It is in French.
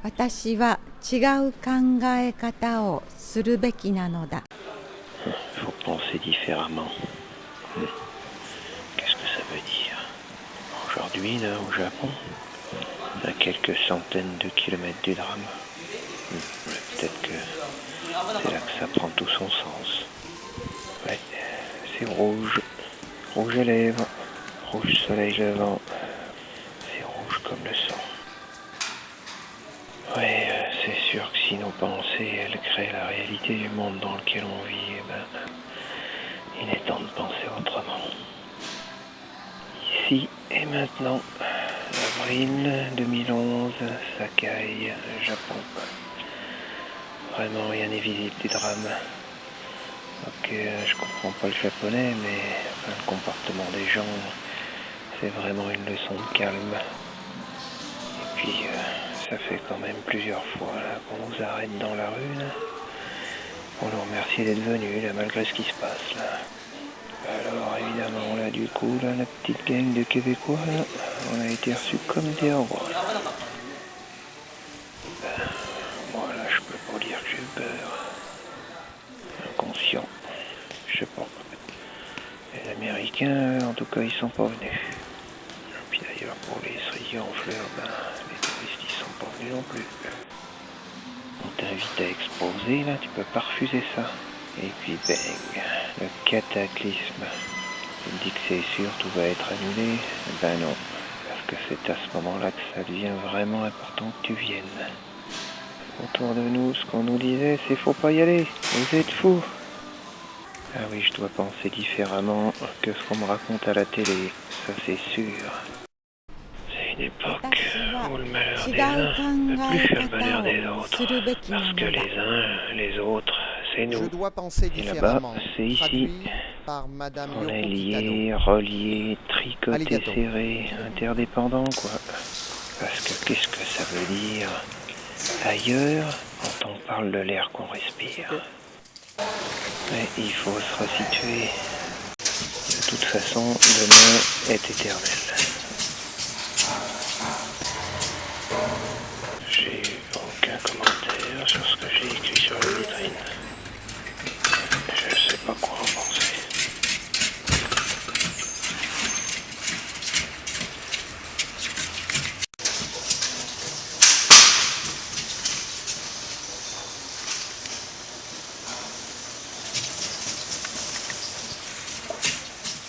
私は違う考え方をするべきなのだ。Faut penser différemment. Qu'est-ce que ça veut dire? Aujourd'hui, là, au Japon, à quelques centaines de kilomètres du drame, peut-être que c'est là que ça prend tout son sens. Ouais, c'est rouge, rouge à lèvres, rouge soleil levant, c'est rouge comme le sang. Ouais, c'est sûr que si nos pensées, elles créent la réalité du monde dans lequel on vit, eh ben, il est temps de penser autrement. Ici et maintenant, avril 2011, Sakai, Japon. Vraiment rien n'est visible du drame. Ok, je comprends pas le japonais, mais enfin, le comportement des gens, c'est vraiment une leçon de calme. Et puis, ça fait quand même plusieurs fois là, qu'on nous arrête dans la rue, là, pour nous remercier d'être venus, là, malgré ce qui se passe, là. Alors, évidemment, là, du coup, là, la petite gang de Québécois, là, on a été reçus comme des rois. Moi, là, je peux pas dire que j'ai peur. Inconscient, je sais pas. Les Américains, en tout cas, ils sont pas venus. Et puis d'ailleurs, pour les cerisiers en fleurs, ben, les touristes, ils sont pas venus non plus. On t'invite à exposer, là, tu peux pas refuser ça. Et puis, bang, le cataclysme. Tu me dis que c'est sûr, tout va être annulé. Ben non, parce que c'est à ce moment-là que ça devient vraiment important que tu viennes. Autour de nous, ce qu'on nous disait, c'est faut pas y aller, vous êtes fous. Ah oui, je dois penser différemment que ce qu'on me raconte à la télé, ça c'est sûr. C'est une époque où le malheur des uns ne peut plus faire le malheur des autres. Parce que les uns, les autres, c'est nous. Je dois penser Et là-bas, différemment. c'est ici. Traduit par Madame On est Yoko liés, reliés, tricotés, serrés, interdépendants, quoi. Parce que qu'est-ce que ça veut dire ailleurs quand on parle de l'air qu'on respire? Mais il faut se resituer. De toute façon, demain est éternel.